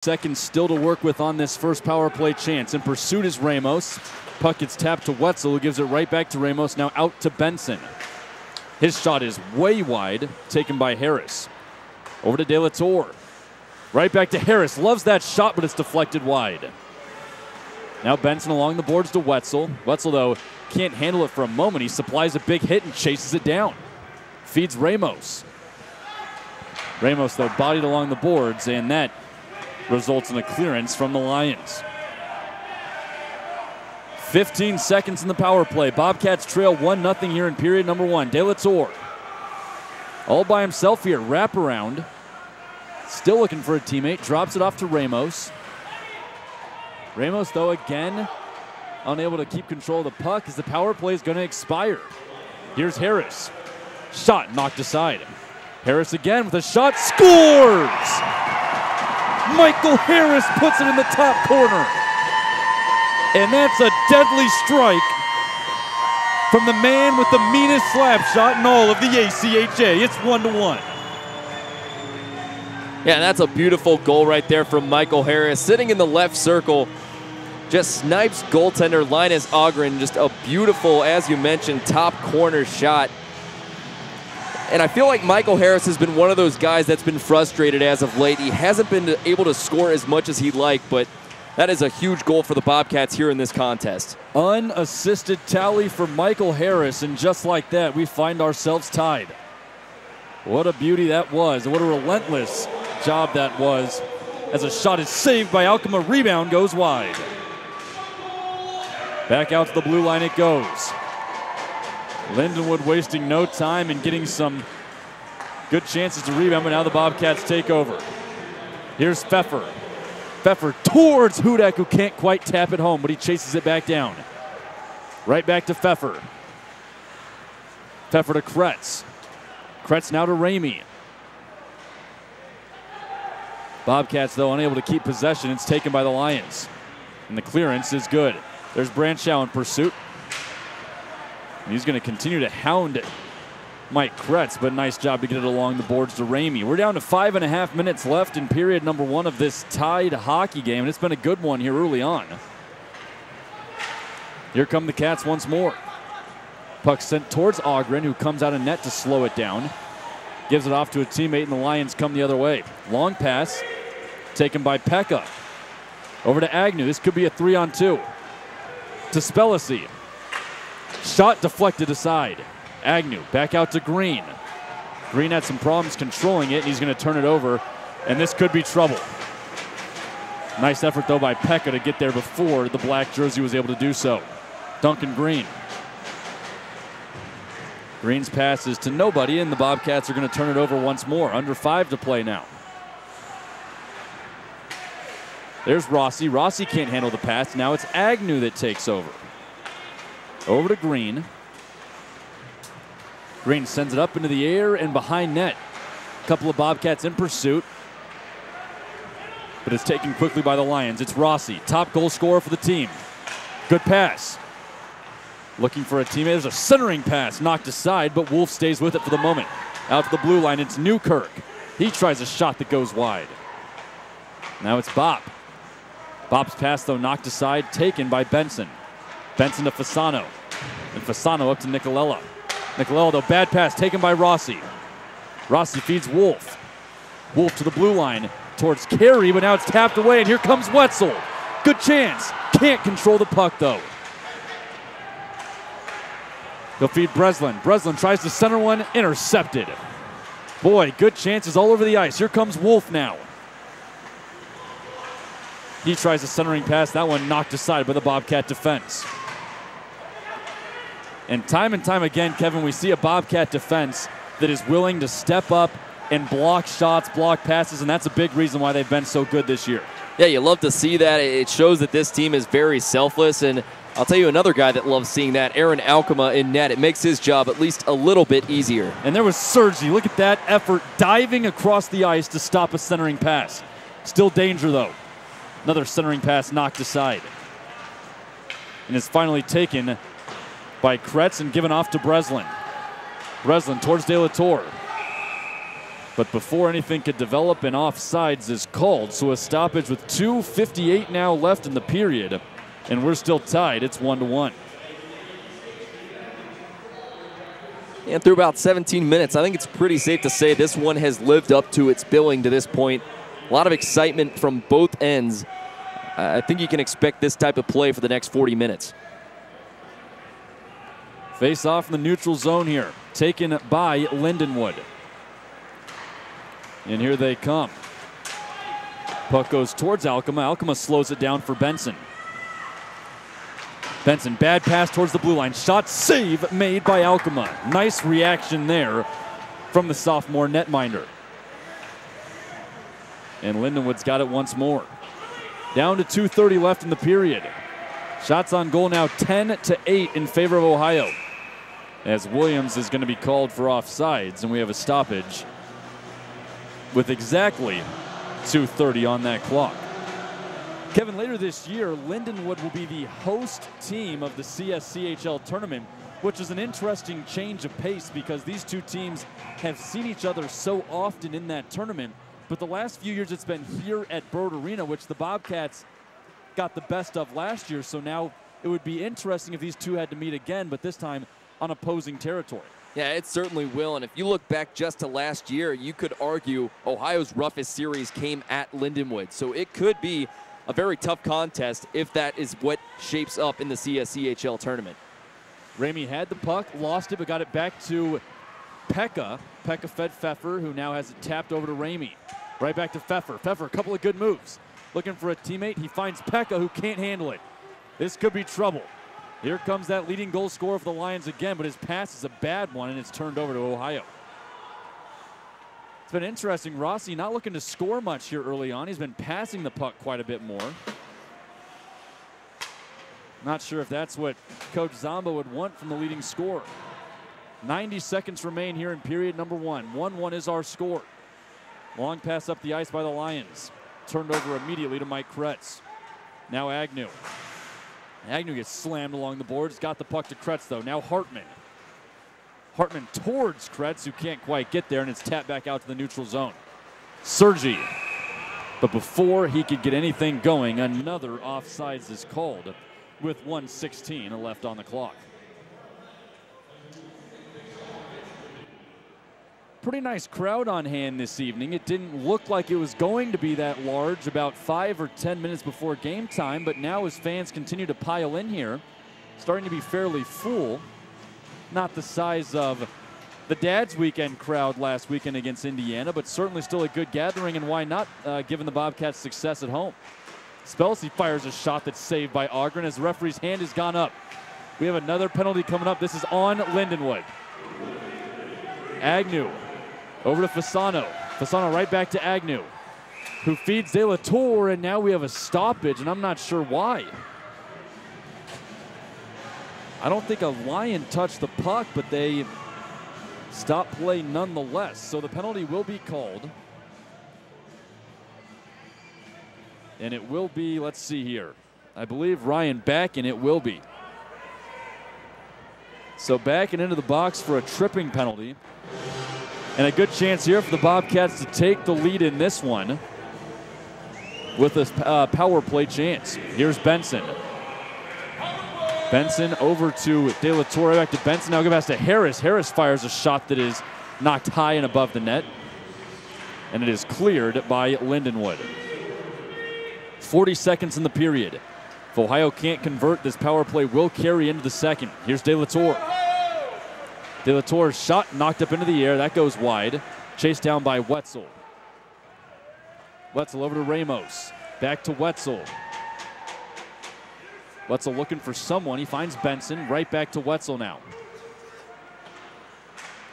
Seconds still to work with on this first power play chance. In pursuit is Ramos. Puck gets tapped to Wetzel, who gives it right back to Ramos. Now out to Benson. His shot is way wide, taken by Harris. Over to De La Torre. Right back to Harris. Loves that shot, but it's deflected wide. Now Benson along the boards to Wetzel. Wetzel, though, can't handle it for a moment. He supplies a big hit and chases it down. Feeds Ramos. Ramos, though, bodied along the boards, and that results in a clearance from the Lions. 15 seconds in the power play. Bobcats trail 1-0 here in period number 1. De La Torre all by himself here. Wrap around. Still looking for a teammate. Drops it off to Ramos. Ramos, though, again unable to keep control of the puck as the power play is going to expire. Here's Harris. Shot knocked aside. Harris again with a shot. Scores! Michael Harris puts it in the top corner. And that's a deadly strike from the man with the meanest slap shot in all of the ACHA. It's 1-1. Yeah, that's a beautiful goal right there from Michael Harris. Sitting in the left circle, just snipes goaltender Linus Ogren. Just a beautiful, as you mentioned, top corner shot. And I feel like Michael Harris has been one of those guys that's been frustrated as of late. He hasn't been able to score as much as he'd like, but that is a huge goal for the Bobcats here in this contest. Unassisted tally for Michael Harris, and just like that, we find ourselves tied. What a beauty that was, and what a relentless job that was, as a shot is saved by Alcoma. Rebound goes wide. Back out to the blue line it goes. Lindenwood wasting no time and getting some good chances to rebound, but now the Bobcats take over. Here's Pfeffer. Pfeffer towards Hudak, who can't quite tap it home, but he chases it back down. Right back to Pfeffer. Pfeffer to Kretz. Kretz now to Ramey. Bobcats, though, unable to keep possession. It's taken by the Lions. And the clearance is good. There's Branchow in pursuit. And he's going to continue to hound Mike Kretz, but nice job to get it along the boards to Ramey. We're down to 5.5 minutes left in period number 1 of this tied hockey game, and it's been a good one here early on. Here come the Cats once more. Puck sent towards Ogren, who comes out of net to slow it down. Gives it off to a teammate, and the Lions come the other way. Long pass taken by Pekka. Over to Agnew. This could be a 3-on-2. To Spellacy. Shot deflected aside. Agnew back out to Green. Green had some problems controlling it, and he's going to turn it over, and this could be trouble. Nice effort, though, by Pekka to get there before the black jersey was able to do so. Duncan Green. Green's pass is to nobody, and the Bobcats are going to turn it over once more. Under 5 to play now. There's Rossi. Rossi can't handle the pass. Now it's Agnew that takes over. Over to Green. Green sends it up into the air and behind net. A couple of Bobcats in pursuit, but it's taken quickly by the Lions. It's Rossi, top goal scorer for the team. Good pass. Looking for a teammate. There's a centering pass knocked aside, but Wolf stays with it for the moment. Out to the blue line, it's Newkirk. He tries a shot that goes wide. Now it's Bop. Bop's pass, though, knocked aside, taken by Benson. Benson to Fasano. And Fasano up to Nicolella. Nicolella, though, bad pass taken by Rossi. Rossi feeds Wolf. Wolf to the blue line towards Carey, but now it's tapped away, and here comes Wetzel. Good chance. Can't control the puck, though. They'll feed Breslin. Breslin tries to center one, intercepted. Boy, good chances all over the ice. Here comes Wolf now. He tries a centering pass. That one knocked aside by the Bobcat defense. And time again, Kevin, we see a Bobcat defense that is willing to step up and block shots, block passes, and that's a big reason why they've been so good this year. Yeah, you love to see that. It shows that this team is very selfless, and I'll tell you another guy that loves seeing that, Aaron Alcoma in net. It makes his job at least a little bit easier. And there was Sergi. Look at that effort, diving across the ice to stop a centering pass. Still danger, though. Another centering pass knocked aside. And it's finally taken by Kretz and given off to Breslin. Breslin towards De La Torre. But before anything could develop, an offsides is called. So a stoppage with 2:58 now left in the period. And we're still tied. It's 1-1. And through about 17 minutes, I think it's pretty safe to say this one has lived up to its billing to this point. A lot of excitement from both ends. I think you can expect this type of play for the next 40 minutes. Face off in the neutral zone here, taken by Lindenwood. And here they come. Puck goes towards Alkema. Alkema slows it down for Benson. Benson, bad pass towards the blue line. Shot save made by Alkema. Nice reaction there from the sophomore netminder. And Lindenwood's got it once more. Down to 2:30 left in the period. Shots on goal now 10-8 in favor of Ohio. As Williams is going to be called for offsides, and we have a stoppage with exactly 2:30 on that clock. Kevin, later this year, Lindenwood will be the host team of the CSCHL tournament, which is an interesting change of pace because these two teams have seen each other so often in that tournament. But the last few years it's been here at Bird Arena, which the Bobcats got the best of last year. So now it would be interesting if these two had to meet again, but this time on opposing territory. Yeah, it certainly will. And if you look back just to last year, you could argue Ohio's roughest series came at Lindenwood. So it could be a very tough contest if that is what shapes up in the CSCHL tournament. Ramey had the puck, lost it, but got it back to Pekka. Pekka fed Pfeffer, who now has it tapped over to Ramey. Right back to Pfeffer. Pfeffer, a couple of good moves. Looking for a teammate. He finds Pekka, who can't handle it. This could be trouble. Here comes that leading goal scorer for the Lions again, but his pass is a bad one, and it's turned over to Ohio. It's been interesting. Rossi not looking to score much here early on. He's been passing the puck quite a bit more. Not sure if that's what Coach Zamba would want from the leading scorer. 90 seconds remain here in period number 1. 1-1 is our score. Long pass up the ice by the Lions. Turned over immediately to Mike Kretz. Now Agnew. Agnew gets slammed along the boards. Got the puck to Kretz, though. Now Hartman. Hartman towards Kretz, who can't quite get there, and it's tapped back out to the neutral zone. Sergi. But before he could get anything going, another offsides is called with 1:16 left on the clock. Pretty nice crowd on hand this evening. It didn't look like it was going to be that large about 5 or 10 minutes before game time, but now as fans continue to pile in here, starting to be fairly full. Not the size of the Dad's Weekend crowd last weekend against Indiana, but certainly still a good gathering, and why not, given the Bobcats' success at home. Spelsey fires a shot that's saved by Ogren as the referee's hand has gone up. We have another penalty coming up. This is on Lindenwood. Agnew over to Fasano. Fasano right back to Agnew, who feeds De La Tour, and now we have a stoppage, and I'm not sure why. I don't think a Lion touched the puck, but they stopped play nonetheless. So the penalty will be called. And it will be, let's see here, I believe Ryan Backen, it will be. So Backen into the box for a tripping penalty. And a good chance here for the Bobcats to take the lead in this one with a power play chance. Here's Benson. Benson over to De La Torre, back to Benson. Now go back to Harris. Harris fires a shot that is knocked high and above the net. And it is cleared by Lindenwood. 40 seconds in the period. If Ohio can't convert, this power play will carry into the second. Here's De La Torre. De La Torre's shot knocked up into the air. That goes wide. Chased down by Wetzel. Wetzel over to Ramos. Back to Wetzel. Wetzel looking for someone. He finds Benson. Right back to Wetzel now.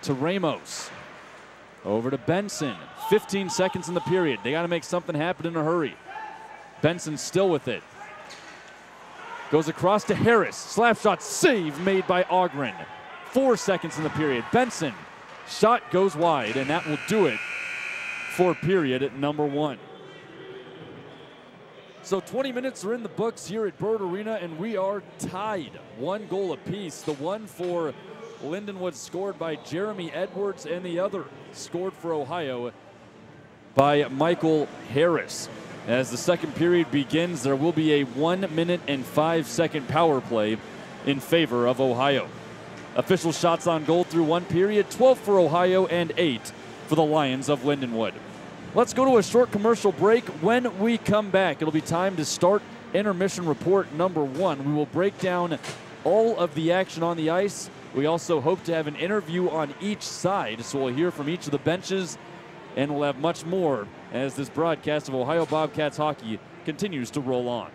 To Ramos. Over to Benson. 15 seconds in the period. They got to make something happen in a hurry. Benson still with it. Goes across to Harris. Slap shot save made by Ogren. 4 seconds in the period. Benson. Shot goes wide, and that will do it for period at number 1. So 20 minutes are in the books here at Bird Arena, and we are tied. 1 goal apiece. The one for Lindenwood scored by Jeremy Edwards, and the other scored for Ohio by Michael Harris. As the second period begins, there will be a 1 minute and 5 second power play in favor of Ohio. Official shots on goal through one period, 12 for Ohio and 8 for the Lions of Lindenwood. Let's go to a short commercial break. When we come back, it'll be time to start intermission report number 1. We will break down all of the action on the ice. We also hope to have an interview on each side, so we'll hear from each of the benches, and we'll have much more as this broadcast of Ohio Bobcats hockey continues to roll on.